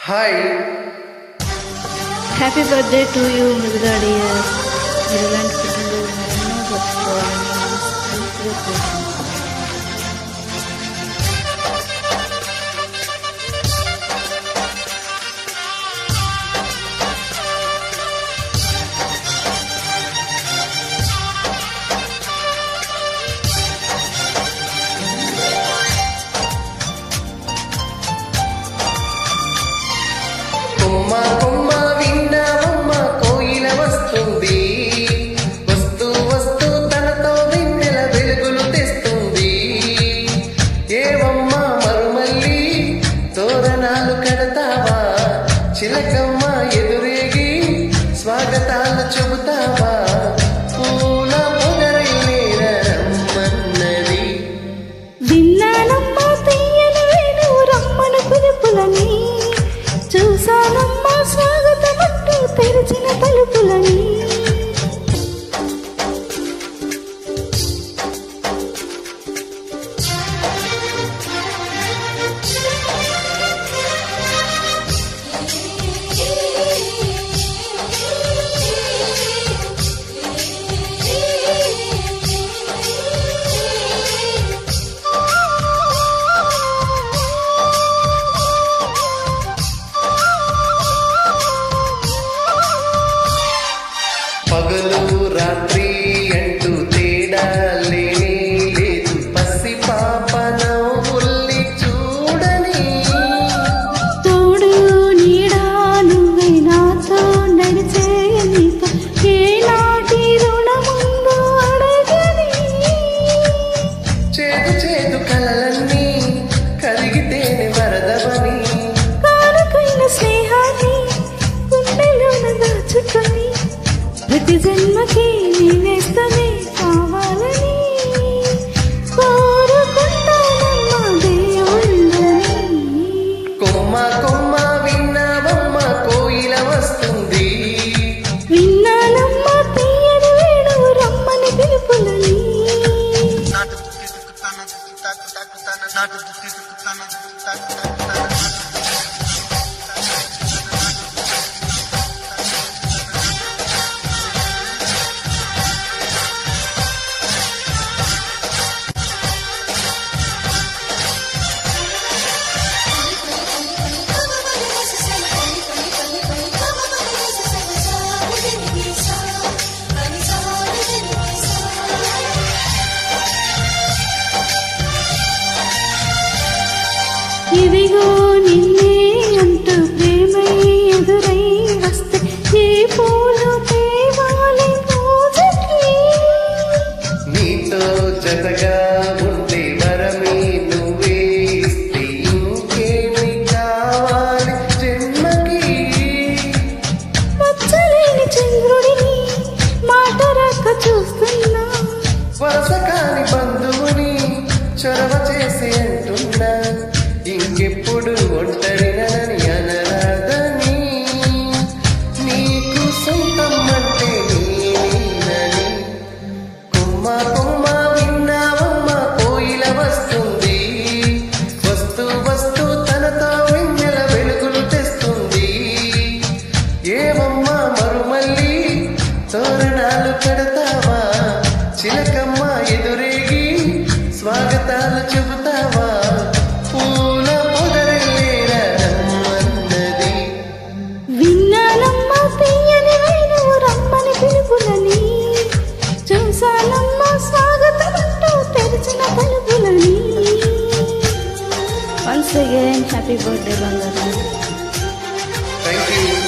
Hi, happy birthday to you Mridula dear. మీరు ఇలాంటి పుట్టినరోజు ఎన్నో జరుపుకోవాలని మనస్ఫూర్తిగా కోరుకుంటున్నాను. కొమ్మ కొమ్మ విన్నావమ్మ కోయిల వస్తుంది, వస్తూ వస్తూ తనతో వెన్నెల వెలుగులు తెస్తుంది. ఏవమ్మ మరుమల్లి తోరణాలు కడతావా, చిలకమ్మ ఎదురేగి స్వాగతాలు చెబుతావా, పూల పొగరైన రమ్మన్నది. విన్నానమ్మా తీయని వేణువు రమ్మను పిలుపులని, చూసానమ్మా స్వాగతమంటూ తెరిచిన తలుపులని. పగలు రాత్రి అంటూ తేడా లేనే లేదు, పసి పాప నవ్వుల్ని చూడని. తోడు నీడా నువ్వే నాతో నడిచే నీతో ఏనాటి రుణముందో అడగని. చేదు చేదు కలలన్నీ కరిగితేనే వరదవని, కానుకైన స్నేహాన్ని గుండెలోన దాచుకొని ప్రతి జన్మకి నేస్తమే కావాలని కోరుకుంటానమ్మా దేవుళ్ళని. కొమ్మ కొమ్మ విన్నావమ్మ కోయిల వస్తుంది, విన్నానమ్మా తీయని వేణువు రమ్మని పిలుపులని. ఇదిగో నిన్నే అంటూ ప్రేమై ఎదురై వస్తే ఈ పూలు తేవాలి పూజకి. నీతో జతగా ఉండే వరమే నువ్వే ఇస్తే ఇంకేమి కావాలి జన్మకి. మచ్చలేని చంద్రుడిని మాట రాక చూస్తున్నా, వరస కాని బంధువుని చొరవ చేసి అంటున్నా, ఇంకెప్పుడు ఒంటరినని అనరాదని. నీకు సొంతం అంటే నేనని. కొమ్మ కొమ్మ విన్నావమ్మ కోయిల వస్తుంది, వస్తూ వస్తూ తనతో వెన్నెల వెలుగులు తెస్తుంది. ఏవమ్మ మరుమల్లి తోరణాలు కడతావా, చిలకమ్మ ఎదురేగి స్వాగతాలు చెబుతావా, పూల పొదరిల్లేరా రమ్మన్నది. విన్నానమ్మా తీయని వేణువు రమ్మని పిలుపులని, చూసానమ్మా స్వాగతమంటూ తెరిచిన తలుపులని. వన్స్ అగైన్ హ్యాపీ బర్త్డే బంగారం. Thank you.